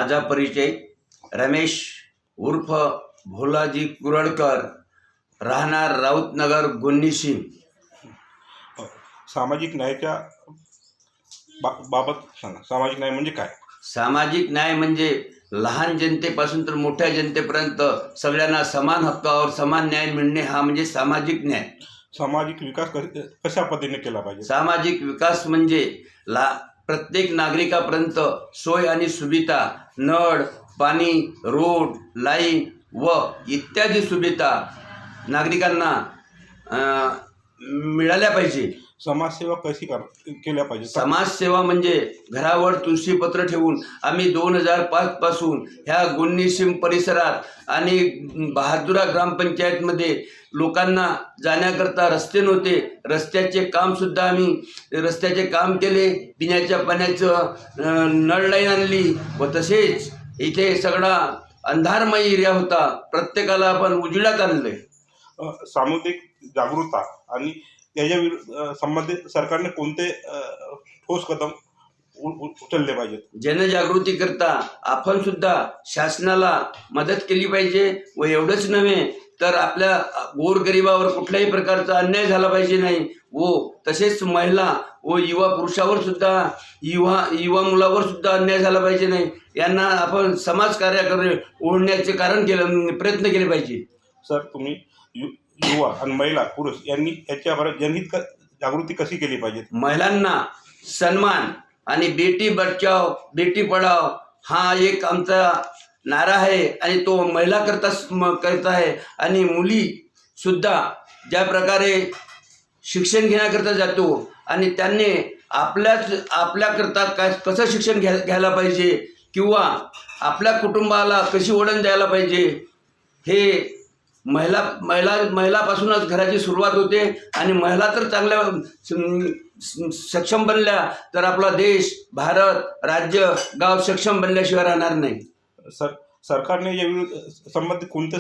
माझा परिचय रमेश उर्फ भोलाजी कुरडकर, राहणार राऊतनगर गोन्नीशिम। सामाजिक न्यायाच्या बाबत सांगा। सामाजिक न्याय म्हणजे काय? सामाजिक न्याय म्हणजे लहान जनतेपासून तर मोठ्या जनतेपर्यंत सगळ्यांना समान हक्कावर समान न्याय मिळणे, हा म्हणजे सामाजिक न्याय। सामाजिक विकास कशा पद्धतीने केला पाहिजे? सामाजिक विकास म्हणजे प्रत्येक नागरिकापर्यंत सोय आणि सुविधा, नळ, पाणी, रोड, लाईन व इत्यादी सुविधा नागरिकांना मिळाल्या पाहिजे। समाजसेवा कशी केल्या पाहिजे? समाजसेवा म्हणजे घरावर तुळशीपत्र ठेवून आम्ही 2005 पासून ह्या गोन्नीशिम परिसरात आणि बहादुरा ग्रामपंचायतमध्ये लोकांना जाण्याकरता रस्ते नव्हते, रस्त्याचे कामसुद्धा आम्ही रस्त्याचे काम केले, पिण्याच्या पाण्याचं नळ लाईन आणली व तसेच इथे सगळा अंधारमय एरिया होता, प्रत्येकाला आपण उजेडात आणले। सामुदायिक जागरूकता आणि त्याच्या संबंधित सरकारने कोणते ठोस कदम उचलले पाहिजेत? जनजागृती करता आपण सुद्धा शासनाला मदत केली पाहिजे व एवढंच नव्हे तर आपल्या गोरगरिबावर कुठल्याही प्रकारचा अन्याय झाला पाहिजे नाही व तसेच महिला व युवा पुरुषावर सुद्धा युवा मुलावर सुद्धा अन्याय झाला पाहिजे नाही, यांना आपण समाजकार्याकडे ओढण्याचे प्रयत्न केले पाहिजे। सर, तुम्ही युवा आणि महिला पुरुष यांनी याच्यावर जनहित जागृती कशी केली पाहिजे? महिलांना सन्मान आणि बेटी बचाव बेटी पढाव हा एक आमचा नारा आहे आणि तो महिला करता आहे। आणि मुली सुद्धा ज्या प्रकारे शिक्षण घेण्याकरता जातो आणि त्यांनी आपल्याकरता कसं शिक्षण घ्यायला पाहिजे किंवा आपल्या कुटुंबाला कशी ओढण द्यायला पाहिजे, हे महिलापासूनच घराची सुरुवात होते। आणि महिला तर चांगल्या सक्षम बनल्या तर आपला देश, भारत, राज्य, गाव सक्षम बनल्याशिवाय राहणार नाही। सरकारने या संबंधित कोणते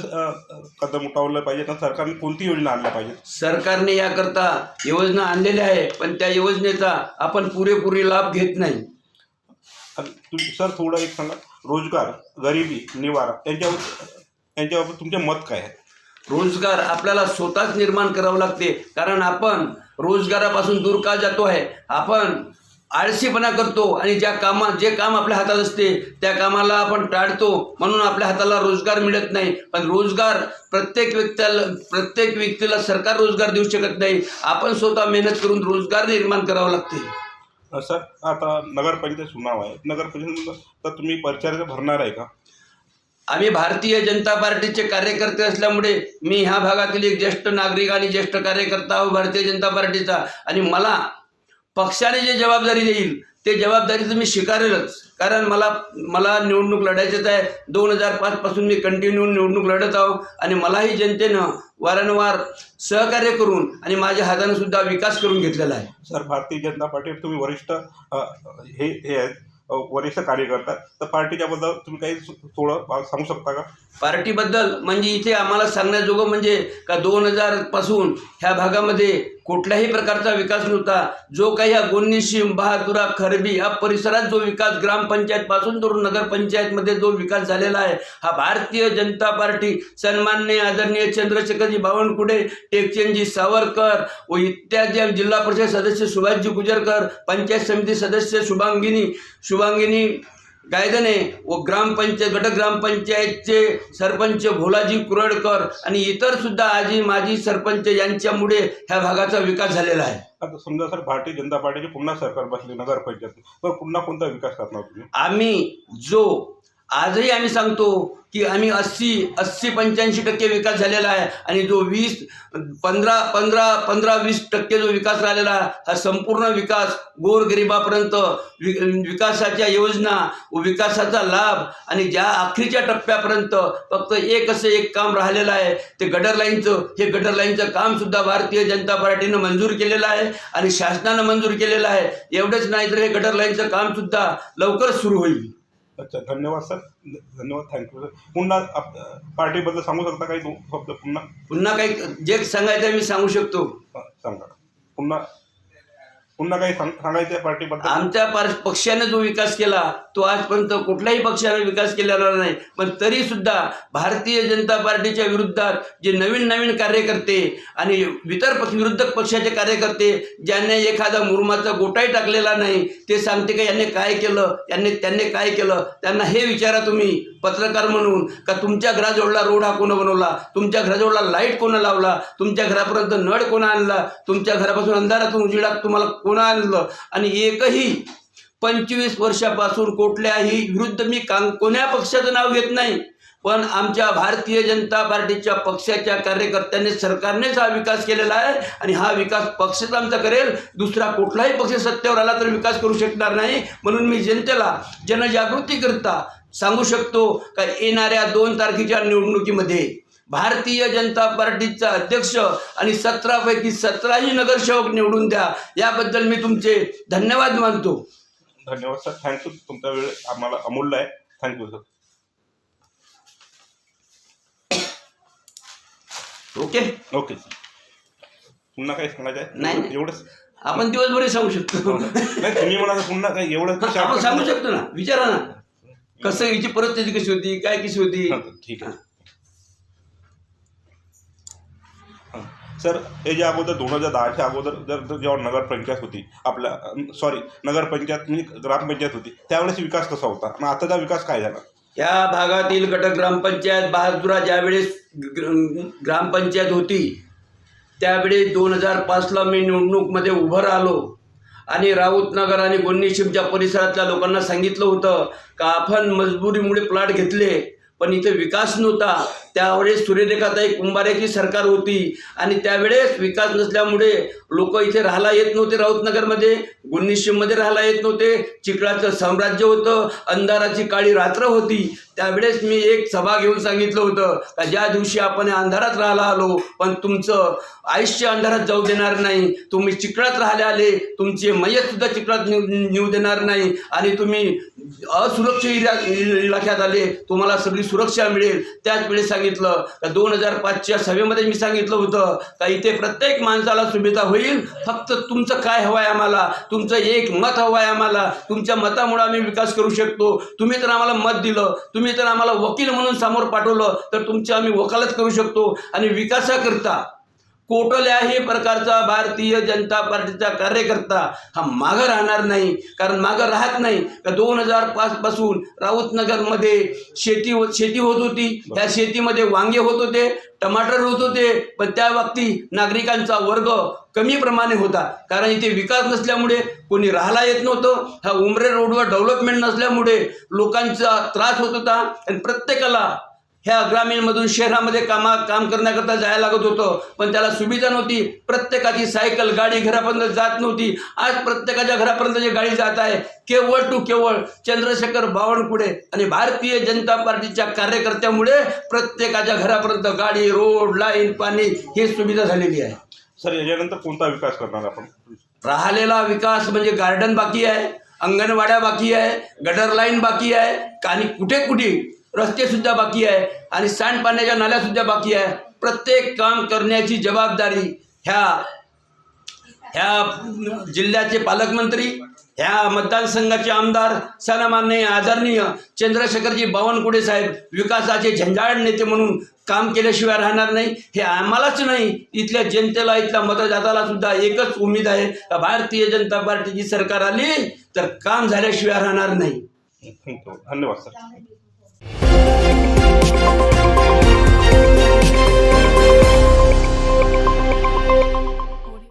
कदम उठवले पाहिजे? सरकारने कोणती योजना आणल्या पाहिजे? सरकारने याकरता योजना आणलेल्या आहे, पण त्या योजनेचा आपण पुरेपूर लाभ घेत नाही। सर, थोडं एक सांगा, रोजगार, गरिबी निवारा यांच्यावर तुमचे मत काय आहे? रोजगार आपल्याला स्वतःच निर्माण करावं लागते, कारण आपण रोजगारापासून दूर का जातो आहे? आपण आळशीपणा करतो आणि जे काम आपल्या हातात असते त्या कामाला आपण टाळतो, म्हणून आपल्या हाताला रोजगार मिळत नाही। पण रोजगार प्रत्येक व्यक्तीला सरकार रोजगार देऊ शकत नाही, आपण स्वतः मेहनत करून रोजगार निर्माण करावं लागते। सर, आता नगरपंचायत चुनाव आहे, नगरपंचायत तर तुम्ही परिचारक भरणार आहे का? आम्ही भारतीय जनता पार्टीचे कार्यकर्ते असल्यामुळे मी ह्या भागातील एक ज्येष्ठ नागरिक आणि ज्येष्ठ कार्यकर्ता आहो भारतीय जनता पार्टीचा, आणि मला पक्षाने जे जबाबदारी देईल ते जबाबदारी तर मी स्वीकारेलच, कारण मला निवडणूक लढायचीच आहे। 2005 पासून मी कंटिन्यू निवडणूक लढत आहो आणि मलाही जनतेनं वारंवार सहकार्य करून आणि माझ्या हाताने सुद्धा विकास करून घेतलेला आहे। सर, भारतीय जनता पार्टीवर तुम्ही वरिष्ठ कार्यकर्ता, तर पार्टीच्या बद्दल तुम्ही काही थोडं सांगू शकता का? पार्टीबद्दल म्हणजे इथे आम्हाला सांगण्याजोगं म्हणजे का 2000 पासून ह्या भागामध्ये कुठल्याही प्रकारचा विकास नव्हता। जो काही ह्या गोन्नीशिम, बहादुरा, खरबी या परिसरात जो विकास ग्रामपंचायत पासून तर नगरपंचायतमध्ये जो विकास झालेला आहे, हा भारतीय जनता पार्टी सन्माननीय आदरणीय चंद्रशेखरजी बावनकुळे, टेकचंदजी सावरकर व इत्यादी जिल्हा परिषद सदस्य सुभाषजी गुजरकर, पंचायत समिती सदस्य शुभांगिनी गायदने व गट ग्रामपंचायतचे सरपंच भोलाजी कुरडकर आणि इतर सुद्धा आजी माजी सरपंच यांच्यामुळे ह्या भागाचा विकास झालेला आहे। आता समजा सर, भारतीय जनता पार्टीचे पुन्हा सरकार बसले नगरपंचायत, तर पुन्हा कोणता विकास करणार तुम्ही? आजही आम्ही सांगतो की आम्ही 80-85% विकास झालेला आहे आणि जो 15-20% जो विकास राहिलेला हा संपूर्ण विकास गोरगरिबापर्यंत विकासाच्या योजना व विकासाचा लाभ आणि ज्या अखेरच्या टप्प्यापर्यंत फक्त एक काम राहिलेलं आहे ते गटर लाईनचं। हे गटर लाईनचं काम सुद्धा भारतीय जनता पार्टीनं मंजूर केलेलं आहे आणि शासनानं मंजूर केलेलं आहे। एवढंच नाही तर हे गटर लाईनचं काम सुद्धा लवकरच सुरू होईल। अच्छा, धन्यवाद सर, धन्यवाद, थँक्यू सर। पुन्हा पार्टीबद्दल सांगू शकता काही शब्द? पुन्हा काही जे सांगायचं मी सांगू शकतो? सांगा पुन्हा। पुन्हा काही सांगायचं पार्टीबद्दल? आमच्या पक्षाने जो विकास केला तो आजपर्यंत कुठल्याही पक्षाने विकास केलेला नाही, पण तरी सुद्धा भारतीय जनता पार्टीच्या विरुद्धात जे नवीन नवीन कार्यकर्ते आणि इतर विरोधक पक्षाचे कार्यकर्ते ज्यांनी एखादा मुरुमाचा गोटाही टाकलेला नाही ते सांगते का यांनी काय केलं, त्यांनी काय केलं. त्यांना हे विचारा तुम्ही पत्रकार म्हणून का तुमच्या घराजवळला रोड हा कोण बनवला, तुमच्या घराजवळला लाईट कोण लावला, तुमच्या घरापर्यंत नळ कोण आणला, तुमच्या घरापासून अंधारातून उजेडात तुम्हाला कोण आणलं. आणि एकही 25 वर्षापासून कुठल्याही विरुद्ध मी कोण्या पक्षाचं नाव घेत नाही, पण आमच्या भारतीय जनता पार्टीच्या पक्षाच्या कार्यकर्त्यांनी सरकारनेच हा विकास केलेला आहे आणि हा विकास पक्षच आमचा करेल. दुसरा कुठलाही पक्ष सत्तेवर आला तर विकास करू शकणार नाही. म्हणून मी जनतेला जनजागृतीकरता सांगू शकतो का येणाऱ्या 2 तारखेच्या निवडणुकीमध्ये भारतीय जनता पार्टीचा अध्यक्ष आणि 17 पैकी 17ही नगरसेवक निवडून द्या. याबद्दल मी तुमचे धन्यवाद मानतो. धन्यवाद सर, थँक्यू. तुमचा वेळ आम्हाला अमूल्य आहे. Thank you sir. Okay okay. पुन्हा काही सांगायचं आहे? नाही. एवढंच आपण दिवसभरही सांगू शकतो. नाही, तुम्ही म्हणाल पुन्हा काही एवढं आपण सांगू शकतो ना, विचारा ना कसं हिची परिस्थिती कशी होती, काय कशी होती. ठीक आहे सर. हे जे अगोदर 2010च्या अगोदर जर जेव्हा नगरपंचायत होती, आपल्या नगरपंचायत म्हणजे ग्रामपंचायत होती, त्यावेळेस विकास कसा होता आणि आताचा विकास काय झाला? या भागातील गट ग्रामपंचायत बहादुरा ज्यावेळेस ग्रामपंचायत होती त्यावेळेस 2005ला मी निवडणूकमध्ये उभं राहिलो आणि राऊतनगर आणि गोन्नीशिमच्या परिसरातल्या लोकांना सांगितलं होतं का आपण मजबुरीमुळे प्लॉट घेतले पण इथे विकास नव्हता. त्यावेळेस सूर्यरेखाताई कुंभारेची सरकार होती आणि त्यावेळेस विकास नसल्यामुळे लोक इथे राहायला येत नव्हते. राऊतनगरमध्ये गोन्नीशिममध्ये राहायला येत नव्हते. चिखलाचं साम्राज्य होतं, अंधाराची काळी रात्र होती. त्यावेळेस मी एक सभा घेऊन सांगितलं होतं का ज्या दिवशी आपण अंधारात राहायला आलो पण तुमचं आयुष्य अंधारात जाऊ देणार नाही, तुम्ही चिखलात राहायला आले, तुमचे मयतसुद्धा चिखलात नेऊ देणार नाही आणि तुम्ही असुरक्षित इलाख्यात आले, तुम्हाला सगळी सुरक्षा मिळेल. त्याच वेळेस सांगितलं का 2005च्या सभेमध्ये मी सांगितलं होतं का इथे प्रत्येक माणसाला सुविधा होईल, फक्त तुमचं काय हवं आहे आम्हाला, तुमचं एक मत हवं आहे आम्हाला, तुमच्या मतामुळे आम्ही विकास करू शकतो. तुम्ही तर आम्हाला मत दिलं, तुम्ही तर आम्हाला वकील म्हणून समोर पाठवलं तर तुमची आम्ही वकालत करू शकतो. आणि विकासाकरता कुठल्याही प्रकारचा भारतीय जनता पार्टीचा कार्यकर्ता हा मागं राहणार नाही, कारण मागं राहत नाही का 2005 पासून राऊतनगरमध्ये शेती होत होती. त्या शेतीमध्ये वांगे होत होते, टमाटर होत होते, पण त्या बाबतीत नागरिकांचा वर्ग कमी प्रमाणे होता, कारण इथे विकास नसल्यामुळे कोणी राहायला येत नव्हतं. हा उमरे रोडवर डेव्हलपमेंट नसल्यामुळे लोकांचा त्रास होत होता आणि प्रत्येकाला ह्या ग्रामीणमधून शहरामध्ये काम करण्याकरता जायला लागत होतं, पण त्याला सुविधा नव्हती. प्रत्येकाची सायकल गाडी घरापर्यंत जात नव्हती. आज प्रत्येकाच्या घरापर्यंत जी गाडी जात आहे केवळ चंद्रशेखर बावनकुळे आणि भारतीय जनता पार्टीच्या कार्यकर्त्यामुळे प्रत्येकाच्या घरापर्यंत गाडी, रोड, लाईन, पाणी ही सुविधा झालेली आहे. सर, याच्यानंतर कोणता विकास करणार आपण? राहिलेला विकास म्हणजे गार्डन बाकी आहे, अंगणवाड्या बाकी आहे, गटर लाईन बाकी आहे आणि कुठे रस्ते सुद्धा बाकी आहे आणि सांडपाण्याच्या नाल्या सुद्धा बाकी आहे. प्रत्येक काम करण्याची जबाबदारी ह्या जिल्ह्याचे पालकमंत्री, ह्या मतदारसंघाचे आमदार सन्माननीय आदरणीय चंद्रशेखरजी बावनकुळे साहेब विकासाचे झंझाळ नेते म्हणून काम केल्याशिवाय राहणार नाही. हे आम्हालाच नाही, इथल्या जनतेला, इथल्या मतदात्याला सुद्धा एकच उमेद आहे का भारतीय जनता पार्टीची सरकार आली तर काम झाल्याशिवाय राहणार नाही. धन्यवाद सर.